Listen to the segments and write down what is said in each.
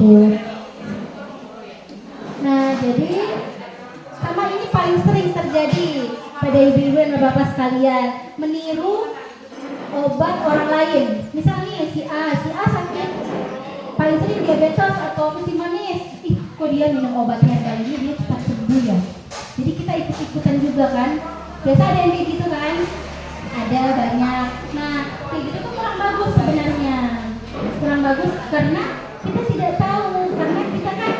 gitu. Nah, jadi sama ini paling sering terjadi pada ibu-ibu dan bapak sekalian, meniru obat orang lain. Misalnya si A sakit, paling sering diabetes atau kencing manis. Kok dia minum obatnya kali ini dia cepat sembuh ya. Jadi kita ikut-ikutan juga kan. Biasa ada yang kayak gitu kan? Ada banyak. Nah, kayak gitu tuh kurang bagus sebenarnya. Kurang bagus karena kita tidak tahu, karena kita kan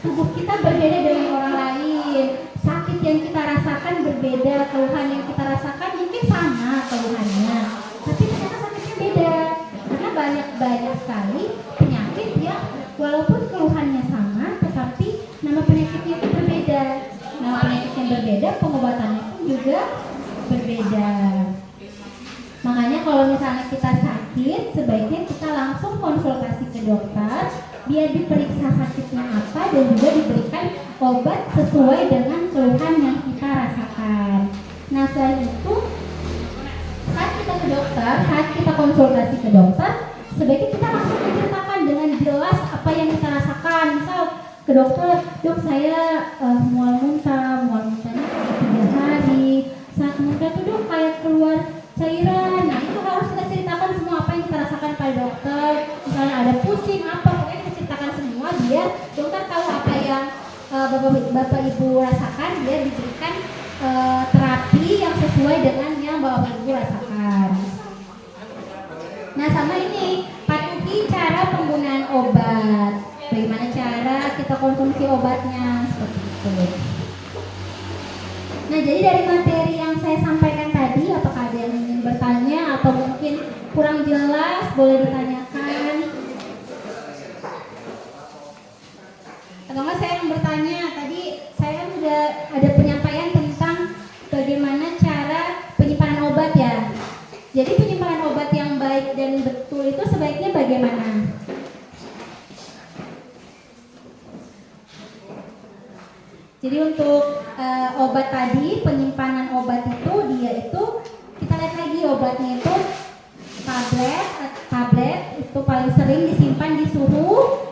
tubuh kita berbeda dengan orang lain. Sakit yang kita rasakan berbeda, keluhan yang kita rasakan mungkin sama keluhannya, tapi ternyata sakitnya beda. Karena banyak sekali penyakit yang walaupun keluhannya sama, tetapi nama penyakitnya itu berbeda. Nama penyakitnya berbeda, pengobatannya pun juga berbeda. Makanya kalau misalnya kita sakit, sebaiknya kita langsung konsultasi ke dokter, biar diperiksa sakitnya apa dan juga diberikan obat sesuai dengan keluhan yang kita rasakan. Nah, selain itu, saat kita ke dokter, saat kita konsultasi ke dokter, sebaiknya kita langsung menceritakan dengan jelas apa yang kita rasakan. Misal ke dokter, dok saya mual muntahnya 3 hari, saat muntah tuh dok kayak keluar cairan. Nah, itu harus kita ceritakan semua apa yang kita rasakan pada dokter. Misalnya ada pusing apa, pokoknya kita ceritakan semua biar dokter tahu apa yang bapak ibu rasakan, biar diberikan terapi yang sesuai dengan yang bapak ibu rasakan. Nah, sama ini, patuhi cara penggunaan obat. Bagaimana cara kita konsumsi obatnya, seperti itu. Nah, jadi dari materi yang saya sampaikan tadi, apakah ada yang ingin bertanya atau mungkin kurang jelas, boleh ditanyakan. Atau enggak saya yang bertanya, tadi saya sudah ada penyampaian tentang bagaimana cara penyimpanan obat ya. Jadi penyimpanan obat yang baik dan betul itu sebaiknya bagaimana? Jadi untuk obat tadi, penyimpanan obat itu dia itu, kita lihat lagi obatnya itu tablet itu paling sering disimpan di suhu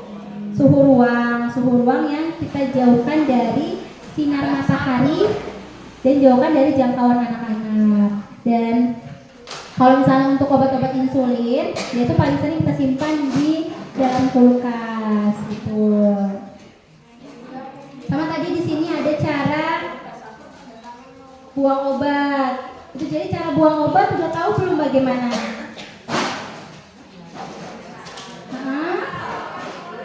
ruang yang kita jauhkan dari sinar matahari dan jauhkan dari jangkauan anak-anak. Dan kalau misalnya untuk obat-obat insulin, dia itu paling sering kita simpan di dalam kulkas gitu. Sama tadi di sini ada cara buang obat. Itu jadi cara buang obat udah tahu belum bagaimana?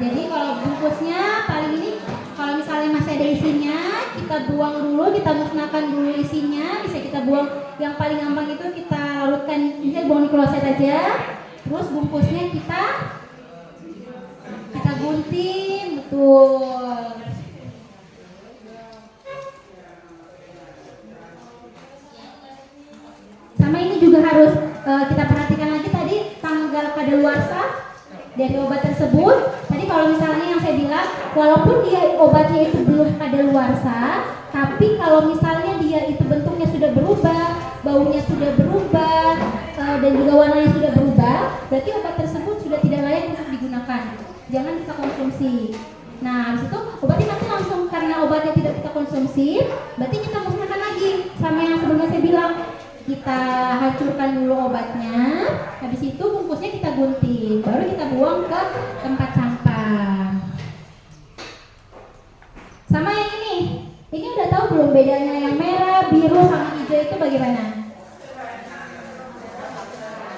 Jadi kalau bungkusnya paling ini, kalau misalnya masih ada isinya, kita buang dulu, kita musnahkan dulu isinya. Bisa kita buang, yang paling gampang itu kita larutkan, misalnya buang di kloset aja. Terus bungkusnya kita gunting, betul. Sama ini juga harus kita perhatikan lagi tadi tanggal kadaluarsa dari obat tersebut. Tadi kalau misalnya yang saya bilang, walaupun dia obatnya itu belum kadaluarsa, tapi kalau misalnya dia itu bentuknya sudah berubah, baunya sudah berubah, dan juga warnanya sudah berubah, berarti obat tersebut sudah tidak layak untuk digunakan. Jangan kita konsumsi. Nah, habis itu obatnya nanti langsung, karena obatnya tidak kita konsumsi, berarti kita musnahkan lagi. Sama yang sebelumnya saya bilang, kita hancurkan dulu obatnya, habis itu bungkusnya kita gunting, baru kita buang ke tempat sampah. Sama yang ini udah tahu belum bedanya yang merah, biru, sama hijau itu bagaimana?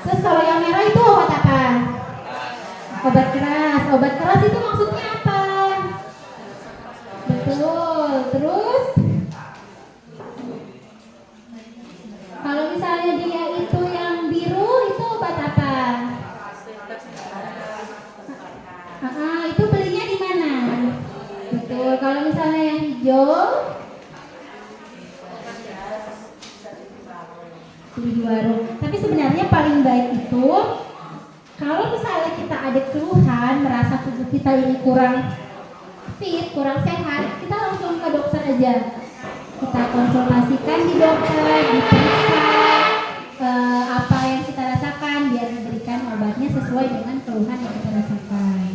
Terus kalau yang merah itu obat apa? Obat keras. Obat keras itu maksudnya apa? Betul. Terus kalau misalnya dia itu yang biru, itu obat apa? Itu belinya di mana? Betul. Kalau misalnya yang hijau, beli di warung. Tapi sebenarnya paling baik itu, kalau misalnya kita ada keluhan, merasa tubuh kita ini kurang fit, kurang sehat, kita langsung ke dokter aja. Kita konsultasikan di dokter, diperiksa apa yang kita rasakan, biar diberikan obatnya sesuai dengan keluhan yang kita rasakan.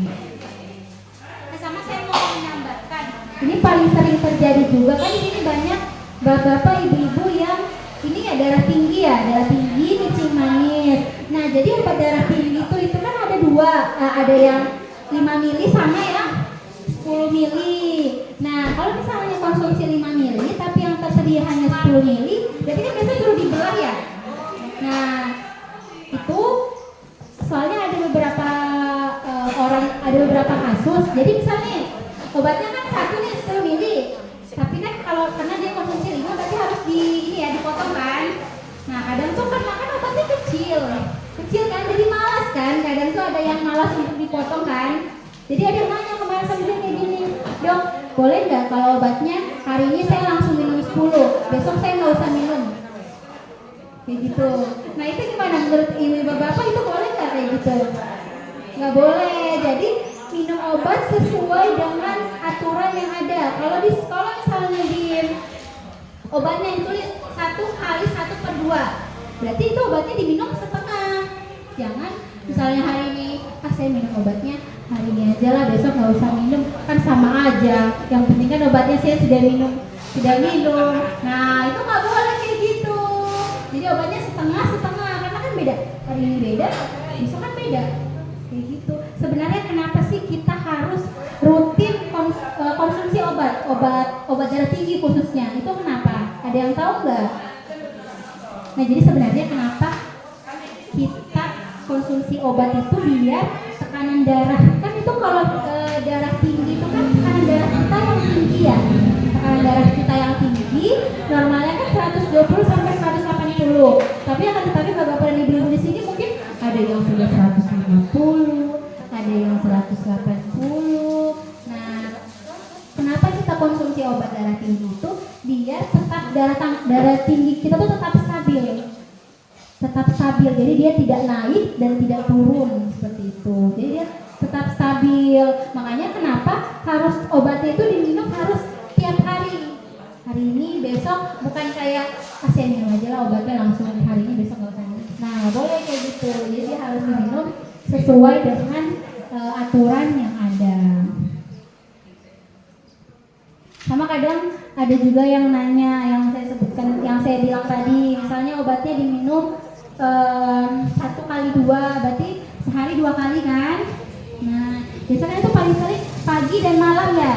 juga kan di sini banyak bapak-bapak, ibu-ibu yang ini ya darah tinggi kencing manis. Nah jadi obat darah tinggi itu kan ada dua, ada yang 5 mili sama yang 10 mili. Nah kalau misalnya konsumsi 5 mili tapi yang tersedia hanya 10 mili, berarti kan biasanya suruh dibelah ya. Nah itu soalnya ada beberapa ada beberapa kasus. Jadi misalnya obatnya kan satu nih 10 mili, tapi kan kalau karena dia konsumsi 5 berarti harus dipotong kan. Nah kadang tuh kan makan obatnya kecil kan, jadi malas kan. Kadang tuh ada yang malas untuk dipotong kan. Jadi ada yang nanya kemarin sama dia kayak gini, dok boleh nggak kalau obatnya hari ini saya langsung minum 10, besok saya nggak usah minum, kayak gitu. Nah itu gimana menurut ibu bapak, itu boleh nggak kayak gitu? Nggak boleh. Jadi minum obat sesuai dengan aturan yang ada. Kalau di sekolah misalnya di obatnya yang tulis 1 kali 1/2, berarti itu obatnya diminum setengah. Jangan misalnya hari ini saya minum obatnya hari ini aja lah, besok nggak usah minum, kan sama aja. Yang penting kan obatnya saya sudah minum. Nah itu nggak boleh kayak gitu. Jadi obatnya setengah karena kan beda, hari ini beda, besok kan beda, kayak gitu. Sebenarnya kenapa sih kita harus rutin konsumsi obat darah tinggi khususnya? Itu kenapa? Ada yang tahu nggak? Nah jadi sebenarnya kenapa kita konsumsi obat itu biar tekanan darah, kan itu kalau darah tinggi itu kan tekanan darah kita yang tinggi ya. Tekanan darah kita yang tinggi normalnya kan 120 sampai 180. Tapi akan tetapi bapak dan ibu di sini mungkin ada yang sudah 150, ada yang 180. Nah, kenapa kita konsumsi obat darah tinggi itu? Biar tetap darah tinggi kita tuh tetap stabil. Jadi dia tidak naik dan tidak turun seperti itu. Jadi dia tetap stabil. Makanya kenapa harus obatnya itu diminum harus tiap hari. Hari ini, besok, bukan kayak saya minum aja lah obatnya langsung hari ini, besok nggak usah minum. Nah, boleh kayak gitu. Jadi dia harus diminum sesuai dengan aturan yang ada. Sama kadang ada juga yang nanya, yang saya sebutkan, yang saya bilang tadi, misalnya obatnya diminum 1 kali 2, berarti sehari 2 kali kan. Nah biasanya itu paling sering pagi dan malam ya,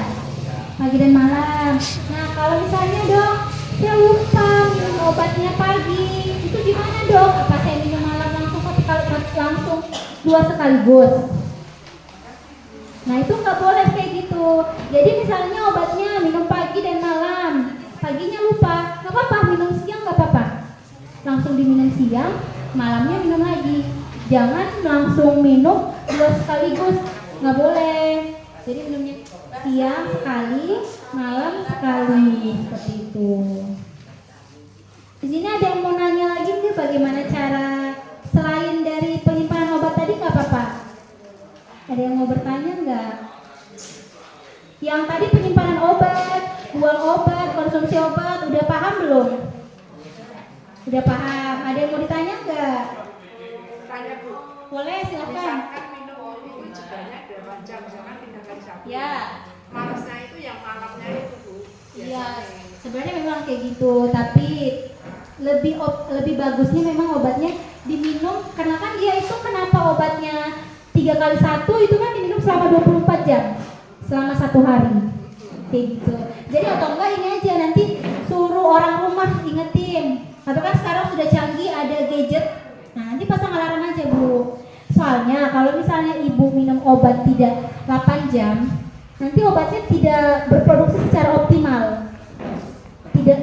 pagi dan malam. Nah kalau misalnya dok saya lupa minum obatnya pagi, itu gimana dok? Apa saya minum malam langsung 2 sekaligus? Nah itu nggak boleh kayak gitu. Jadi misalnya obatnya minum pagi dan malam, paginya lupa, nggak apa-apa, minum siang nggak apa-apa, langsung diminum siang, malamnya minum lagi. Jangan langsung minum 2 sekaligus, nggak boleh. Jadi minumnya siang sekali, malam sekali, seperti itu. Di sini ada yang mau nanya lagi nih, bagaimana cara selain dari penyimpanan obat tadi, nggak apa-apa? Ada yang mau bertanya nggak? Yang tadi penyimpanan obat, buang obat, konsumsi obat, udah paham belum? Udah paham. Ada yang mau ditanya nggak? Tanya Bu. Boleh, silakan. Misalkan minum itu jedanya 8 jam, jangan 3 kali 1. Ya. Malesnya itu yang malamnya itu Bu. Iya. Sebenarnya memang kayak gitu, tapi lebih bagusnya memang obatnya diminum, karena kan dia itu kenapa obatnya 3 kali 1 itu kan diminum selama 24 jam, selama 1 hari, kayak gitu. Jadi atau enggak ini aja, nanti suruh orang rumah ingetin. Atau kan sekarang sudah canggih, ada gadget. Nah nanti pasang alarm aja Bu. Soalnya kalau misalnya ibu minum obat tidak 8 jam, nanti obatnya tidak berproduksi secara optimal, tidak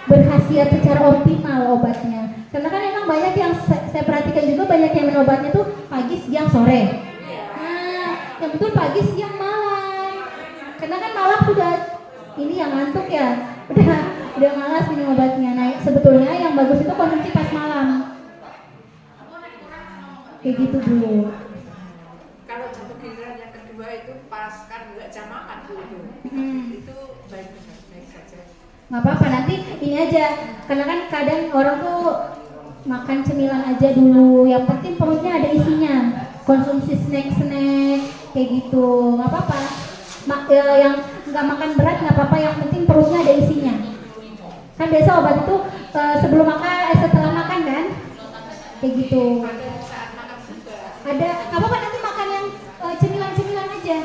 berkhasiat secara optimal obatnya. Karena kan memang banyak yang saya perhatikan juga, banyak yang minum obatnya tuh pagi, siang, sore. Nah yang betul pagi, siang, malam. Karena kan malam sudah ini yang ngantuk ya, udah malas minum obatnya. Nah sebetulnya yang bagus itu konsumsi pas malam, kayak gitu dulu. Kalau jatuh giliran yang kedua itu pas kan nggak jam makan Bu itu baik saja. Nggak apa-apa, nanti ini aja, karena kan kadang orang tuh makan cemilan aja dulu, yang penting perutnya ada isinya, konsumsi snack kayak gitu, nggak apa-apa. yang nggak makan berat nggak apa-apa, yang penting perutnya ada isinya. Kan biasa obat itu sebelum makan, setelah makan kan, kayak gitu. Ada nggak apa-apa, nanti makan yang cemilan-cemilan aja,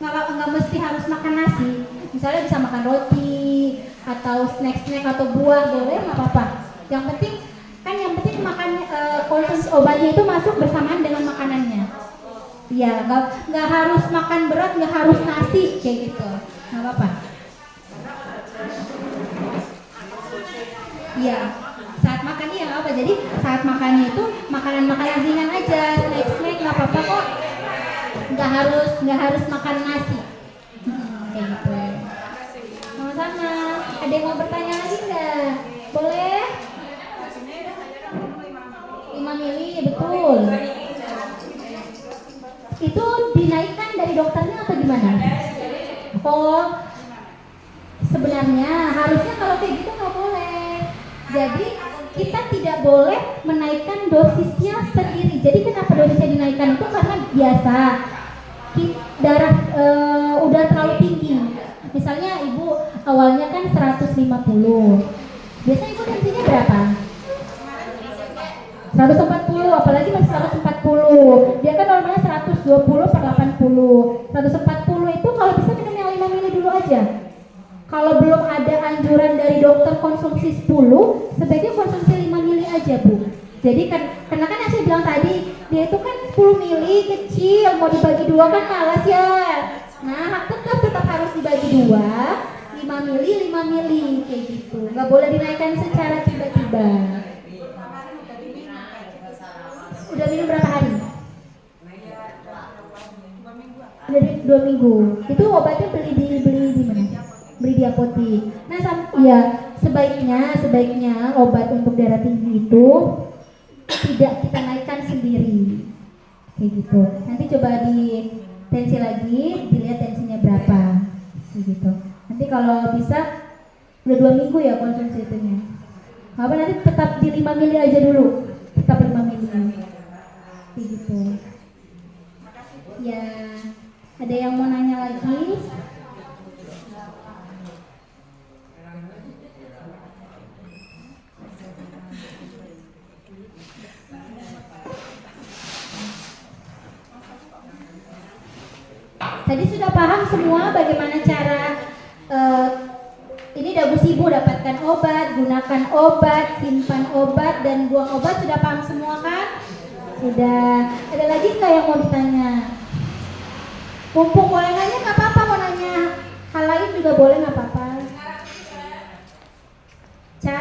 nggak mesti harus makan nasi. Misalnya bisa makan roti atau snack-snack atau buah, boleh, nggak apa-apa. Yang penting makan konsumsi obatnya itu masuk bersamaan dengan makanannya. Iya, nggak harus makan berat, nggak harus nasi kayak gitu, nggak apa-apa. Iya, saat makan ya nggak apa. Jadi saat makannya itu makanan-makanan ringan aja, snack-snack nggak apa-apa kok. Nggak harus makan nasi. Kayak gitu. Sama-sama. Ada yang mau bertanya lagi nggak? Boleh? 5 mili, betul. Itu dinaikkan dari dokternya atau gimana? Oh, sebenarnya harusnya kalau kayak gitu nggak boleh. Jadi kita tidak boleh menaikkan dosisnya sendiri. Jadi kenapa dosisnya dinaikkan itu karena biasa darah udah terlalu tinggi. Misalnya ibu awalnya kan 150. Biasa ibu tensinya berapa? 140, apalagi masih 140. Dia kan normalnya 120/80. 140 itu kalau bisa minum yang 5 mili dulu aja. Kalau belum ada anjuran dari dokter konsumsi 10, sebaiknya konsumsi 5 mili aja, Bu. Jadi karena kan yang saya bilang tadi, dia itu kan 10 mili kecil, mau dibagi 2 kan malas ya. Nah, tetap harus dibagi 2, 5 mili kayak gitu. Nggak boleh dinaikkan secara tiba-tiba. Udah minum berapa hari? Udah 2 minggu. Itu obatnya beli di mana? Beli di apotek. Nah, ya sebaiknya obat untuk darah tinggi itu tidak kita naikkan sendiri. Kayak gitu. Nanti coba di tensi lagi, dilihat tensinya berapa. Kayak gitu. Nanti kalau bisa udah 2 minggu ya konsumsi itunya. Apa nanti tetap di 5 mili aja dulu. Tetap 5 mili. Kayak gitu. Ya, ada yang mau nanya lagi? Tadi sudah paham semua bagaimana cara ini Dagusibu dapatkan obat, gunakan obat, simpan obat, dan buang obat. Sudah paham semua kan? Sudah. Ada lagi nggak yang mau ditanya? Mumpung boleh nanya nggak apa-apa, mau nanya hal lain juga boleh, nggak apa-apa.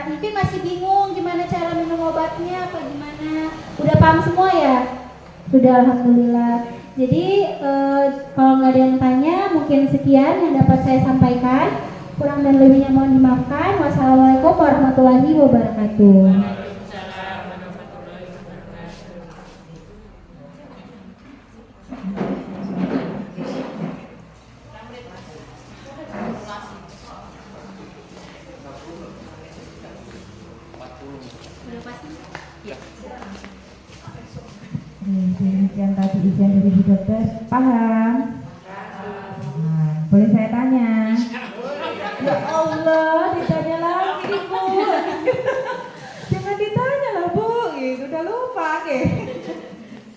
Mungkin masih bingung gimana cara minum obatnya apa gimana? Udah paham semua ya? Sudah, alhamdulillah. Jadi kalau nggak ada yang tanya, mungkin sekian yang dapat saya sampaikan. Kurang dan lebihnya mohon dimaafkan. Wassalamualaikum warahmatullahi wabarakatuh. Demikian tadi izin dari Bu Dokter, paham? Nah, boleh saya tanya? Ya Allah, ditanya lagi Bu. Jangan ditanya lah Bu, gitu, udah lupa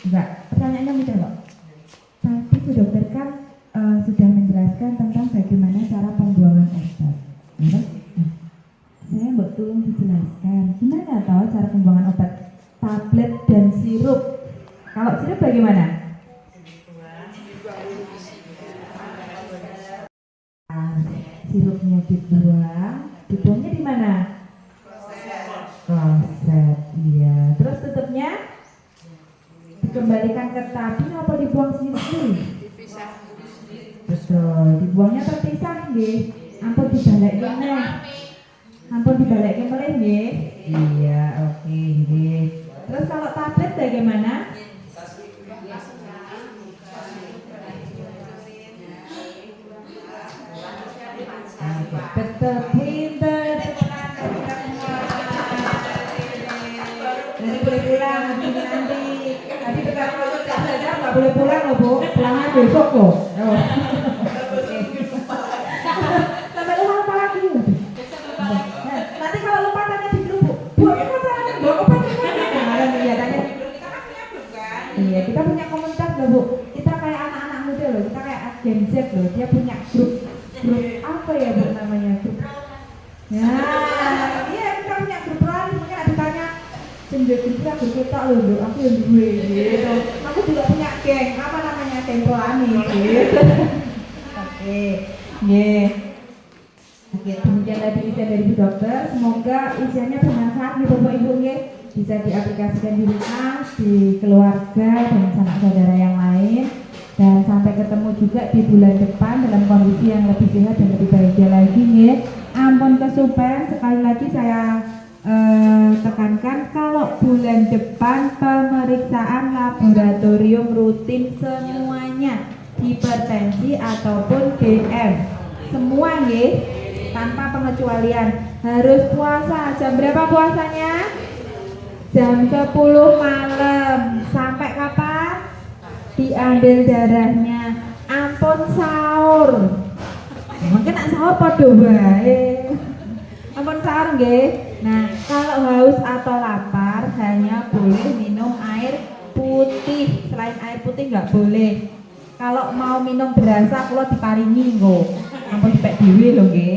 Enggak, pertanyaannya mudah kok. Tadi Bu Dokter kan sudah menjelaskan tentang bagaimana cara pembuangan obat. Ya? Nah, saya mau tolong dijelaskan gimana tahu cara pembuangan obat tablet dan sirup. Kalau sirup bagaimana? Sirupnya dibuangnya di mana? Kloset, iya. Terus tutupnya dikembalikan ke tabung atau dibuang sendiri? Dipisah. Betul, dibuangnya terpisah nggih. Ampun dibalekke neh. Ampun dibalekke meneh nggih. Iya, oke nggih. Terus kalau tablet bagaimana? Betul, pinter. Nanti boleh pulang, nanti. Tadi kalau nggak boleh pulang loh Bu, pulangnya besok loh. Gen Z loh, dia punya grup apa ya Bu namanya grup? Ya, iya kita punya grup lain, mungkin ada ditanya sendiri aku kita loh, aku yang gue gitu. Aku juga punya geng, apa namanya geng Pelani gitu. Oke, Oke, demikian tadi isian dari Bu Dokter. Semoga isiannya bermanfaat nih Bapak Ibu ya. Bisa diaplikasikan di rumah, di keluarga dan sanak saudara yang lain. Dan sampai ketemu juga di bulan depan dalam kondisi yang lebih sehat dan lebih bahagia lagi ya. Ampun kesupen, sekali lagi saya tekankan kalau bulan depan pemeriksaan laboratorium rutin semuanya, hipertensi ataupun DM semua nggih, tanpa pengecualian. Harus puasa. Jam berapa puasanya? Jam 10 malam. Sampai kapan? Diambil darahnya. Ampun sahur. Mungkin nak sahur padha wae. Ampun sahur nggih. Nah, kalau haus atau lapar hanya boleh minum air putih. Selain air putih nggak boleh. Kalau mau minum berasa kula diparingi nggo. Ampun dipek dhewe lho nggih.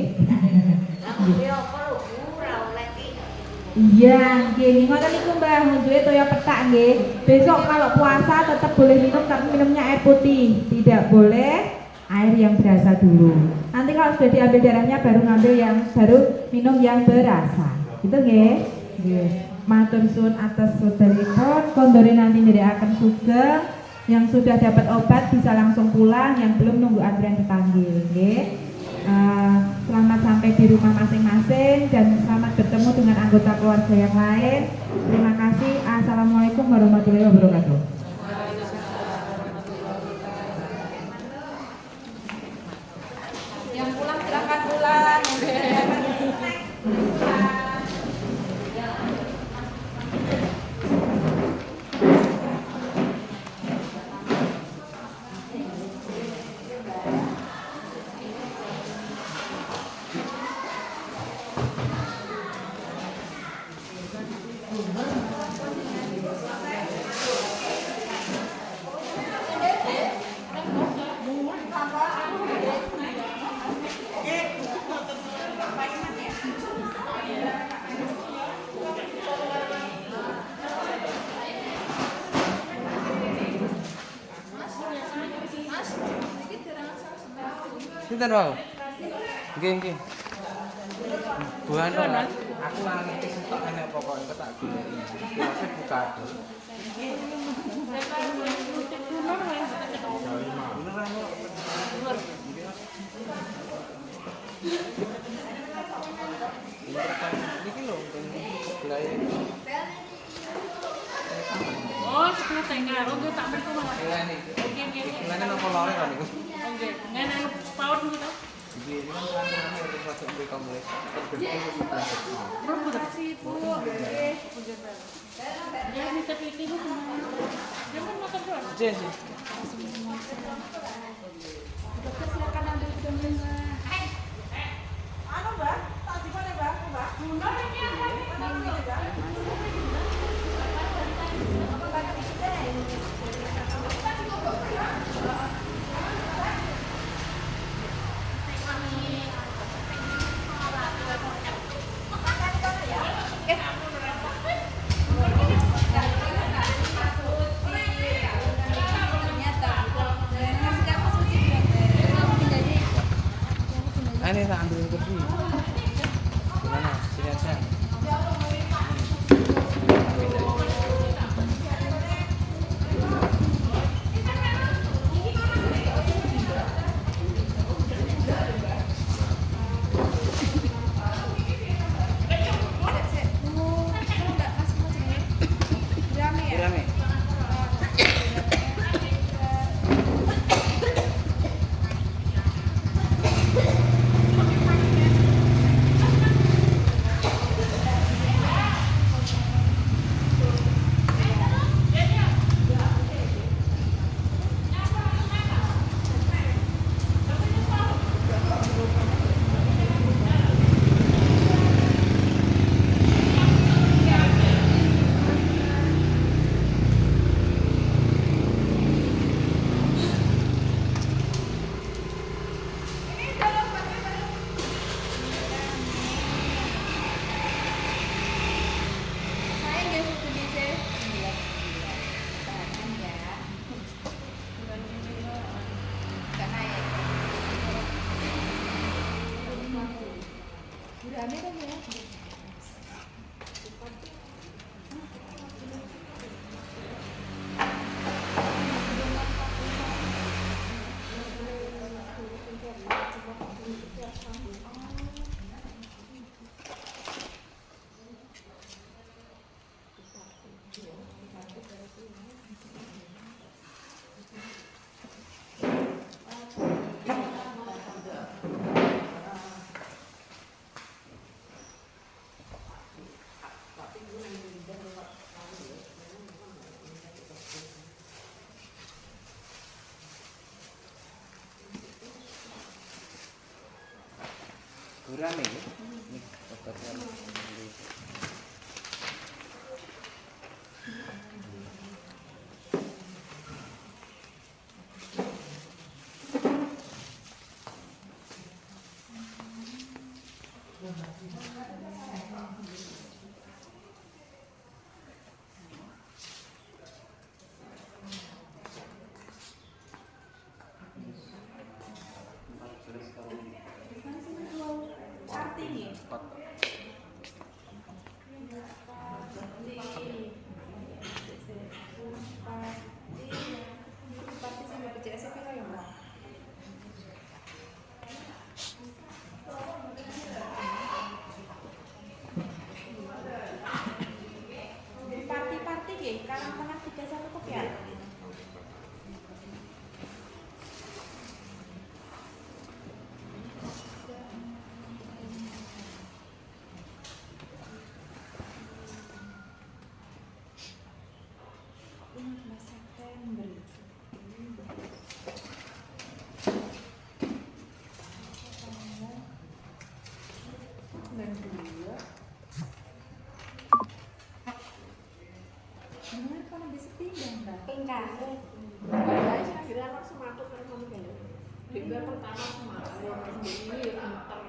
Iya, nggih ngoten niku Mbah, duwe toya petak nggih. Besok kalau puasa tetap boleh minum tapi minumnya air putih. Tidak boleh air yang berasa dulu. Nanti kalau sudah diambil darahnya baru minum yang berasa. Gitu nggih. Nggih. Matur suwun atas saudaraipun, kondore nanti ndherekaken sugeng. Yang sudah dapat obat bisa langsung pulang, yang belum nunggu antrian dipanggil. Nggih. Selamat sampai di rumah masing-masing dan selamat bertemu dengan anggota keluarga yang lain. Terima kasih. Assalamualaikum warahmatullahi wabarakatuh. Yang pulang silakan pulang. Sinten wae? Nggih. Buan aku lah ngerti stok enek pokoke tak goleki. Masih buka. Niki lho sebelahe. Oh, sebelah tengah. Oh, gue tak berku malah. Iya nih. Oke. Iklannya napa lore kan niku? Oke. Ngene paut dulu to. Iki kan kantorane harus masuk di kompleks. Belum betul sih, Bu. Ya, bisa pilih Bu kemana? Jangan makan doang. Jesi. Dokter silakan ambil gambarnya. Anu Mbak, tak dimana Mbak? Ini tak ambil kursi. Gimana? Sini aja. Rame. Rame kan ya? Kurang ini. Ini obatnya. Party-party nggih, Karang Tengah 31 Kopian. September. Dan dua. Bener kalau bisa pindah, Mbak. Enggak. Saya sih kira anak sematuk kan kamu kan. Juga pertama sematuk ini muter.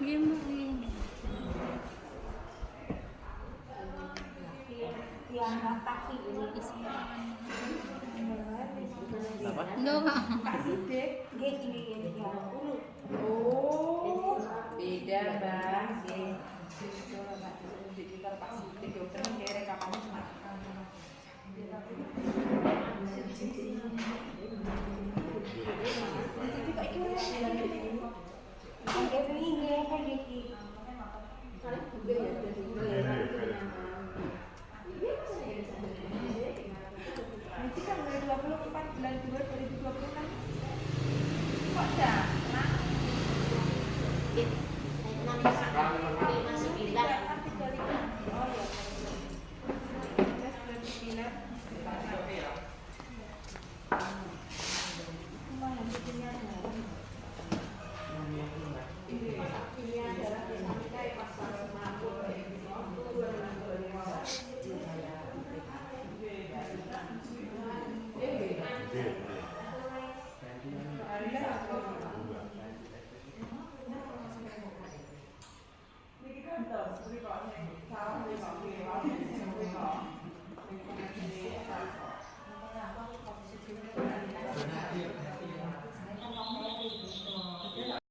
Iya, Mbak. Yang kaki ini Apa? Enggak. Nggih ini ya. Oh, beda Mbak. Nggih. Digital Pak Siti dokter kira rekamannya sematuk. Nanti kan mulai 24 bulan 2 2020 kan. Kok jangan? Oh iya. 19 lumayan bikinnya dalam. Ini kan